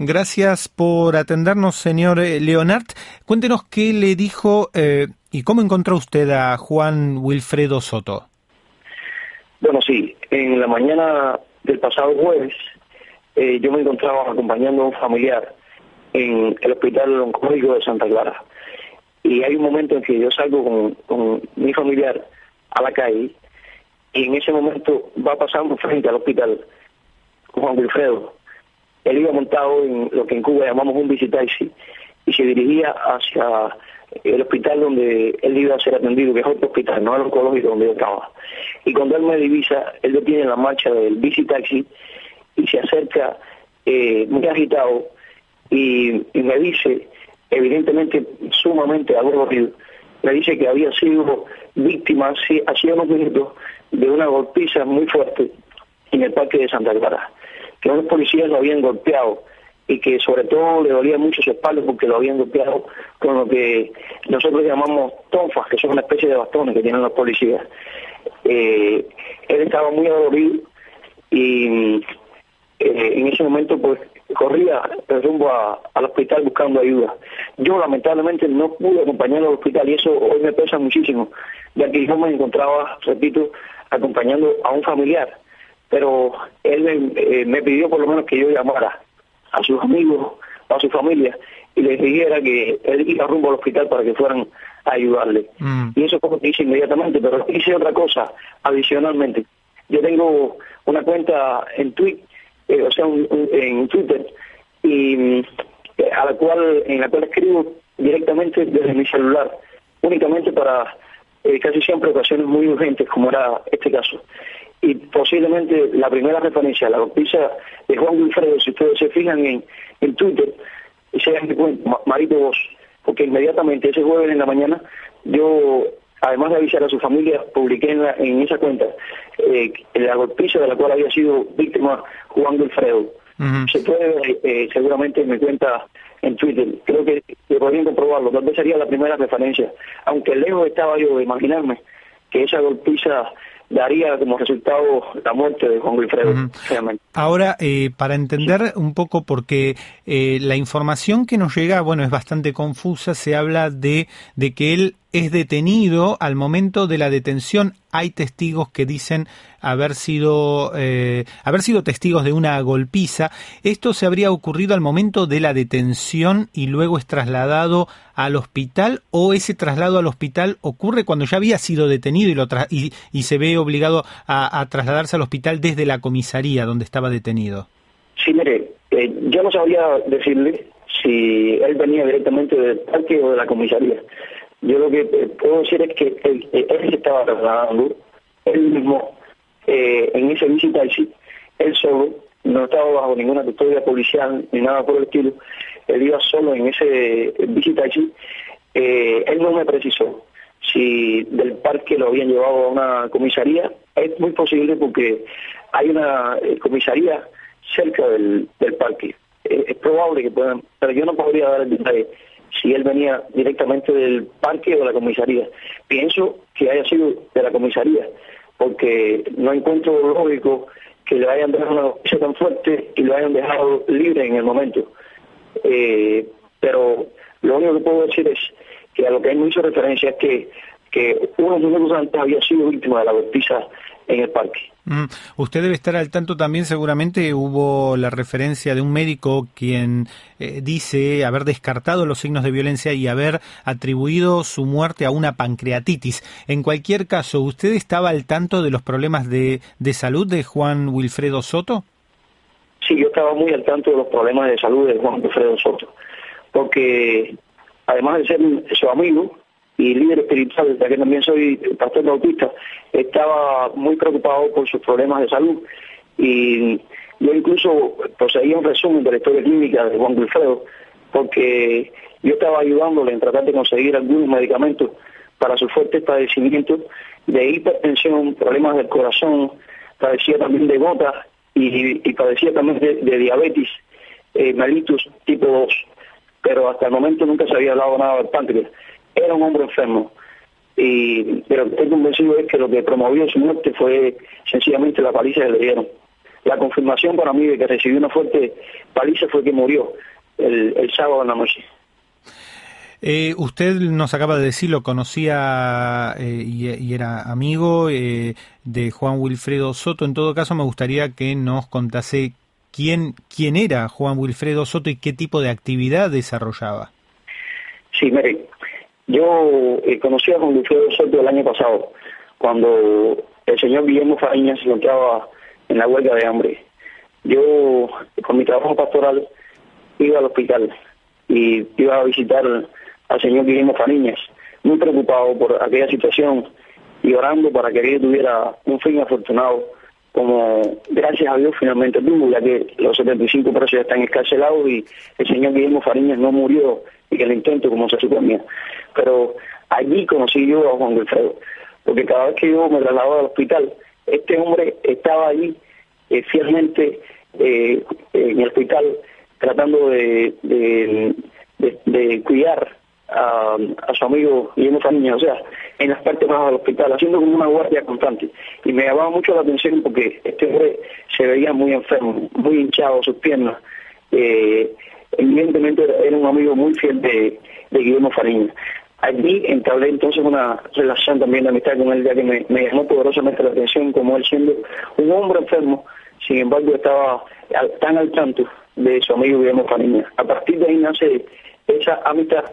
Gracias por atendernos, señor Leonard. Cuéntenos qué le dijo y cómo encontró usted a Juan Wilfredo Soto. Bueno, sí, en la mañana del pasado jueves yo me encontraba acompañando a un familiar en el Hospital Oncológico de Santa Clara. Y hay un momento en que yo salgo con mi familiar a la calle y en ese momento va pasando frente al hospital Juan Wilfredo. Él iba montado en lo que en Cuba llamamos un bicitaxi y se dirigía hacia el hospital donde él iba a ser atendido, que es otro hospital, no el oncológico donde yo estaba. Y cuando él me divisa, él detiene la marcha del bicitaxi y se acerca muy agitado y me dice, evidentemente sumamente aburrido, me dice que había sido víctima hacía unos minutos de una golpiza muy fuerte en el parque de Santa Clara, que unos policías lo habían golpeado y que sobre todo le dolía mucho su espalda porque lo habían golpeado con lo que nosotros llamamos tonfas, que son una especie de bastones que tienen los policías. Él estaba muy adolorido y en ese momento pues corría rumbo al hospital buscando ayuda. Yo lamentablemente no pude acompañarlo al hospital y eso hoy me pesa muchísimo, ya que yo me encontraba, repito, acompañando a un familiar, pero él me pidió por lo menos que yo llamara a sus amigos, a su familia, y les dijera que él iba rumbo al hospital para que fueran a ayudarle. Y eso fue lo que hice inmediatamente, pero hice otra cosa adicionalmente. Yo tengo una cuenta en Twitter, en Twitter, y en la cual escribo directamente desde mi celular, únicamente para casi siempre ocasiones muy urgentes, como era este caso. Y posiblemente la primera referencia a la golpiza de Juan Wilfredo, si ustedes se fijan en Twitter, sea mi cuenta, Marito Voz, porque inmediatamente ese jueves en la mañana yo, además de avisar a su familia, publiqué en esa cuenta la golpiza de la cual había sido víctima Juan Wilfredo. Se puede ver seguramente en mi cuenta en Twitter, creo que podrían comprobarlo, tal vez sería la primera referencia, aunque lejos estaba yo de imaginarme que esa golpiza daría como resultado la muerte de Juan Wilfredo. Ahora, para entender un poco, porque la información que nos llega, bueno, es bastante confusa, se habla de que él es detenido al momento de la detención. Hay testigos que dicen haber sido testigos de una golpiza. ¿Esto se habría ocurrido al momento de la detención y luego es trasladado al hospital, o ese traslado al hospital ocurre cuando ya había sido detenido y se ve obligado a trasladarse al hospital desde la comisaría donde estaba detenido? Sí, mire, yo no sabría decirle si él venía directamente del parque o de la comisaría. Yo lo que puedo decir es que él se estaba trasladando, él mismo, en ese bicitaxi, él solo, no estaba bajo ninguna custodia policial ni nada por el estilo, él iba solo en ese bicitaxi. Él no me precisó si del parque lo habían llevado a una comisaría. Es muy posible porque hay una comisaría cerca del parque. Es probable que puedan, pero yo no podría dar el detalle si él venía directamente del parque o de la comisaría. Pienso que haya sido de la comisaría, porque no encuentro lógico que le hayan dado una noticia tan fuerte y lo hayan dejado libre en el momento. Pero lo único que puedo decir es que a lo que él me hizo referencia es que unos minutos antes había sido víctima de la golpiza en el parque. Usted debe estar al tanto también, seguramente hubo la referencia de un médico quien dice haber descartado los signos de violencia y haber atribuido su muerte a una pancreatitis. En cualquier caso, ¿usted estaba al tanto de los problemas de salud de Juan Wilfredo Soto? Sí, yo estaba muy al tanto de los problemas de salud de Juan Wilfredo Soto, porque además de ser su amigo y líder espiritual, ya que también soy pastor bautista, estaba muy preocupado por sus problemas de salud, y yo incluso poseía un resumen de la historia clínica de Juan Wilfredo, porque yo estaba ayudándole en tratar de conseguir algunos medicamentos para sus fuertes padecimientos de hipertensión, problemas del corazón, padecía también de gota y padecía también de diabetes mellitus tipo 2, pero hasta el momento nunca se había hablado nada del páncreas. Era un hombre enfermo, pero estoy convencido es que lo que promovió su muerte fue sencillamente la paliza que le dieron. la confirmación para mí de que recibió una fuerte paliza fue que murió el sábado en la noche. Usted nos acaba de decir, lo conocía y era amigo de Juan Wilfredo Soto. En todo caso, me gustaría que nos contase quién era Juan Wilfredo Soto y qué tipo de actividad desarrollaba. Sí, mire, yo conocí a Juan Wilfredo Soto el año pasado, cuando el señor Guillermo Fariñas se encontraba en la huelga de hambre. Yo, con mi trabajo pastoral, iba al hospital y iba a visitar al señor Guillermo Fariñas, muy preocupado por aquella situación y orando para que él tuviera un fin afortunado, como gracias a Dios finalmente tuvo, ya que los 75 presos ya están escarcelados y el señor Guillermo Fariñas no murió en el intento como se suponía. Pero allí conocí yo a Juan Wilfredo, porque cada vez que yo me trasladaba al hospital, este hombre estaba allí fielmente en el hospital, tratando de cuidar a su amigo Guillermo Fariñas, o sea, en las partes bajas del hospital, haciendo como una guardia constante. Y me llamaba mucho la atención porque este hombre se veía muy enfermo, muy hinchado sus piernas. Evidentemente era un amigo muy fiel de Guillermo Fariñas. Allí entablé entonces una relación también de amistad con él, ya que me llamó poderosamente la atención como él, siendo un hombre enfermo, sin embargo estaba tan al tanto de su amigo Guillermo Fariñas. A partir de ahí nace esa amistad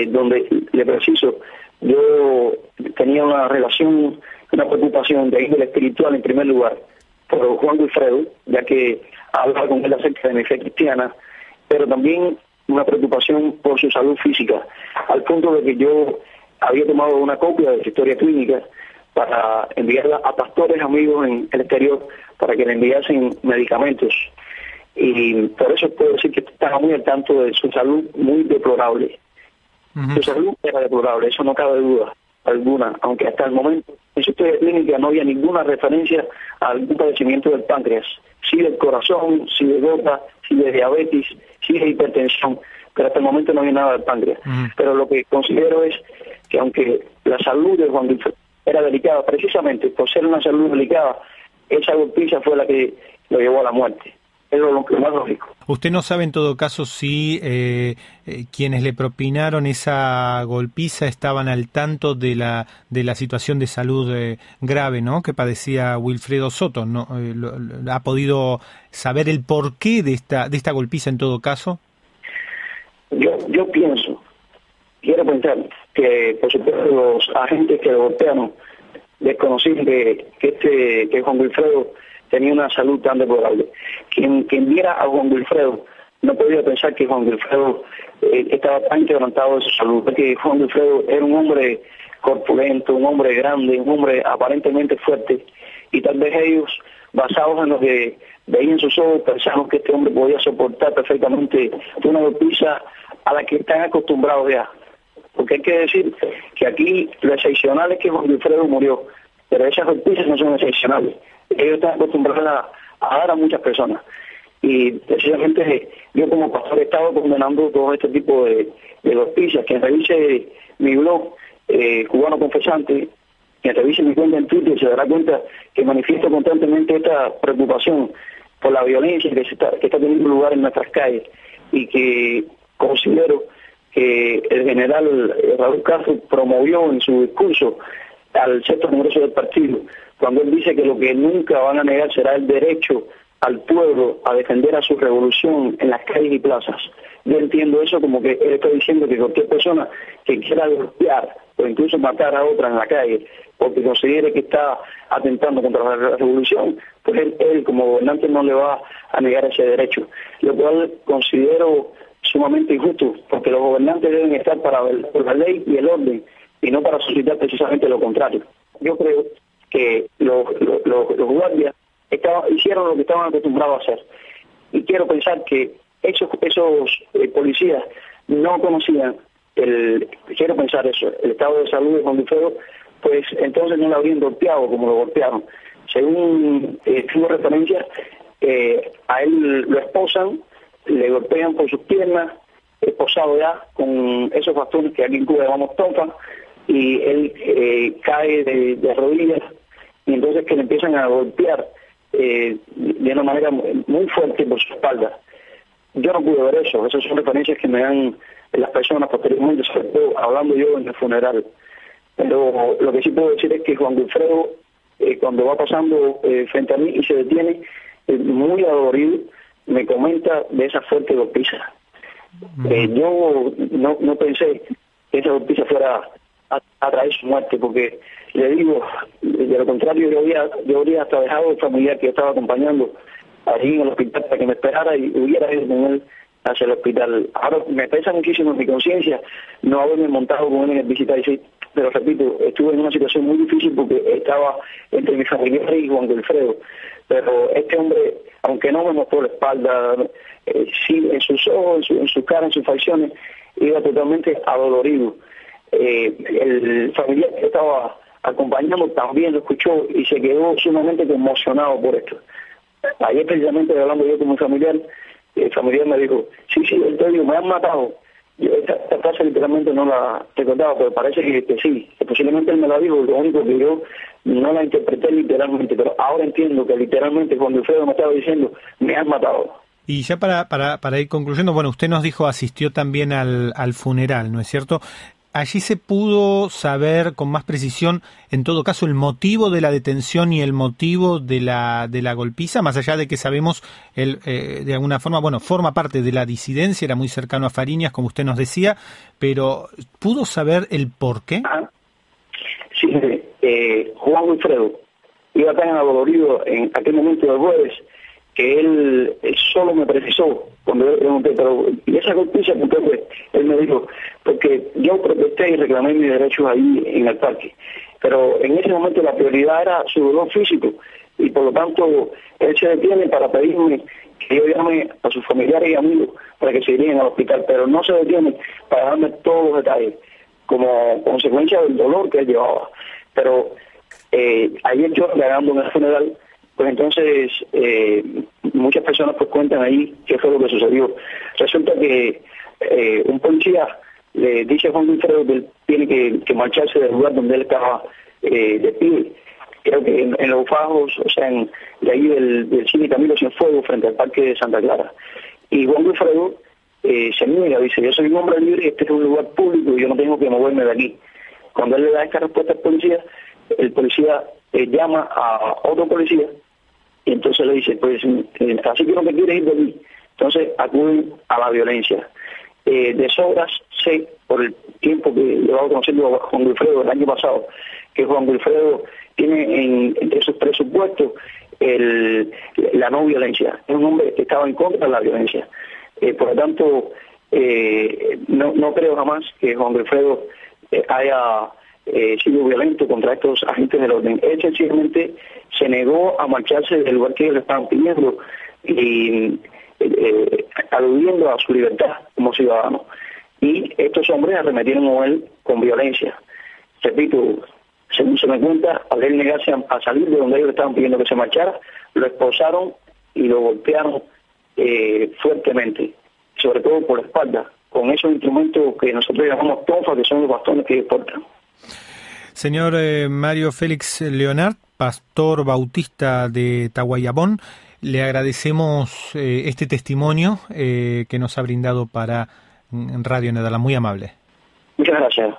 donde, le preciso, yo tenía una relación, una preocupación de índole espiritual en primer lugar por Juan Wilfredo, ya que hablaba con él acerca de mi fe cristiana, pero también una preocupación por su salud física, al punto de que yo había tomado una copia de su historia clínica para enviarla a pastores amigos en el exterior para que le enviasen medicamentos. Y por eso puedo decir que estaba muy al tanto de su salud muy deplorable. Su salud era deplorable, eso no cabe duda alguna, aunque hasta el momento en su historia clínica no había ninguna referencia a algún padecimiento del páncreas, sí del corazón, sí de gota, sí de diabetes, sí de hipertensión, pero hasta el momento no había nada del páncreas. Pero lo que considero es que aunque la salud de Juan Wilfredo era delicada, precisamente por ser una salud delicada, esa golpiza fue la que lo llevó a la muerte. Es lo más lógico. Usted no sabe en todo caso si quienes le propinaron esa golpiza estaban al tanto de la situación de salud grave, ¿no?, que padecía Wilfredo Soto. ¿No? ¿Ha podido saber el porqué de esta golpiza en todo caso? Yo quiero pensar que por supuesto los agentes que lo golpearon desconocían que Juan Wilfredo tenía una salud tan deplorable. Quien viera a Juan Wilfredo no podía pensar que Juan Wilfredo estaba tan quebrantado de su salud, porque Juan Wilfredo era un hombre corpulento, un hombre grande, un hombre aparentemente fuerte, y tal vez ellos, basados en lo que veían sus ojos, pensaron que este hombre podía soportar perfectamente una golpiza a la que están acostumbrados ya. Porque hay que decir que aquí lo excepcional es que Juan Wilfredo murió, pero esas golpizas no son excepcionales. Ellos están acostumbrados a dar a muchas personas. Y precisamente yo como pastor he estado condenando todo este tipo de golpizas. Quien revise mi blog, Cubano Confesante, quien revise mi cuenta en Twitter, se dará cuenta que manifiesto constantemente esta preocupación por la violencia que está teniendo lugar en nuestras calles, y que considero que el general Raúl Castro promovió en su discurso al sexto congreso del partido, cuando él dice que lo que nunca van a negar será el derecho al pueblo a defender a su revolución en las calles y plazas. Yo entiendo eso como que él está diciendo que cualquier persona que quiera golpear o incluso matar a otra en la calle porque considere que está atentando contra la revolución, pues él como gobernante no le va a negar ese derecho, lo cual considero sumamente injusto, porque los gobernantes deben estar por la ley y el orden, y no para suscitar precisamente lo contrario. Yo creo que los guardias hicieron lo que estaban acostumbrados a hacer, y quiero pensar que esos policías no conocían el estado de salud de Juan Wilfredo, pues entonces no lo habrían golpeado como lo golpearon. Según tuvo referencia, a él lo esposan, le golpean por sus piernas, esposado ya con esos bastones que aquí en Cuba llamamos tofa, y él cae de rodillas, y entonces que le empiezan a golpear de una manera muy fuerte por su espalda. Yo no pude ver eso, esas son referencias que me dan las personas posteriormente, sobre todo hablando yo en el funeral. Pero lo que sí puedo decir es que Juan Wilfredo, cuando va pasando frente a mí y se detiene, muy adolorido, me comenta de esa fuerte golpiza. Yo no pensé que esa golpiza fuera a traer su muerte, porque le digo, de lo contrario, yo habría hasta dejado el familiar que estaba acompañando allí en el hospital para que me esperara y hubiera ido con él hacia el hospital. Ahora me pesa muchísimo en mi conciencia no haberme montado con él en el Visita 16, pero repito, estuve en una situación muy difícil porque estaba entre mi familiar y Juan Wilfredo. Pero este hombre, aunque no me mostró la espalda, sí, en sus ojos, en su cara, en sus facciones, iba totalmente adolorido. El familiar que estaba acompañando también lo escuchó y se quedó sumamente conmocionado por esto. Ayer precisamente hablando yo con mi familiar, el familiar me dijo, sí, entonces me han matado. Yo esta frase literalmente no la recordaba, pero parece que sí, que posiblemente él me la dijo, lo único que yo no la interpreté literalmente, pero ahora entiendo que literalmente cuando Alfredo me estaba diciendo, me han matado. Y ya para ir concluyendo, bueno, usted nos dijo asistió también al funeral, ¿no es cierto? Allí se pudo saber con más precisión, en todo caso, el motivo de la detención y el motivo de la golpiza, más allá de que sabemos, él de alguna forma, bueno, forma parte de la disidencia, era muy cercano a Fariñas, como usted nos decía, pero ¿pudo saber el por qué? Sí, Juan Wilfredo iba tan adolorido en aquel momento del jueves que él solo me precisó cuando yo le pregunté, pero ¿y esa golpiza? Entonces él me dijo, porque yo protesté y reclamé mis derechos ahí en el parque, pero en ese momento la prioridad era su dolor físico y por lo tanto él se detiene para pedirme que yo llame a sus familiares y amigos para que se irían al hospital, pero no se detiene para darme todos los detalles como consecuencia del dolor que él llevaba. Pero ayer yo llegando en el funeral, pues entonces muchas personas pues cuentan ahí qué fue lo que sucedió. Resulta que un policía le dice a Juan Wilfredo que él tiene que marcharse del lugar donde él estaba de pie. Creo que en los fajos, o sea, de ahí del cine Camilo Cienfuegos frente al Parque de Santa Clara. Y Juan Wilfredo se niega, dice, yo soy un hombre libre, este es un lugar público y yo no tengo que moverme de aquí. Cuando él le da esta respuesta al policía, el policía llama a otro policía y entonces le dice, pues así que no te quieres ir de aquí. Entonces acuden a la violencia. De sobras sé, por el tiempo que llevaba conociendo a Juan Wilfredo el año pasado, que Juan Wilfredo tiene entre sus presupuestos la no violencia. Es un hombre que estaba en contra de la violencia. Por lo tanto, no creo jamás que Juan Wilfredo haya sido violento contra estos agentes del orden. Él sencillamente se negó a marcharse del lugar que ellos le estaban pidiendo y aludiendo a su libertad como ciudadano. Y estos hombres arremetieron con él con violencia. Repito, según se me cuenta, al él negarse a salir de donde ellos le estaban pidiendo que se marchara, lo esposaron y lo golpearon fuertemente, sobre todo por la espalda, con esos instrumentos que nosotros llamamos tonfa, que son los bastones que ellos portan. Señor Mario Félix Leonard, pastor bautista de Tahuayabón, le agradecemos este testimonio que nos ha brindado para Radio Nedala. Muy amable. Muchas gracias.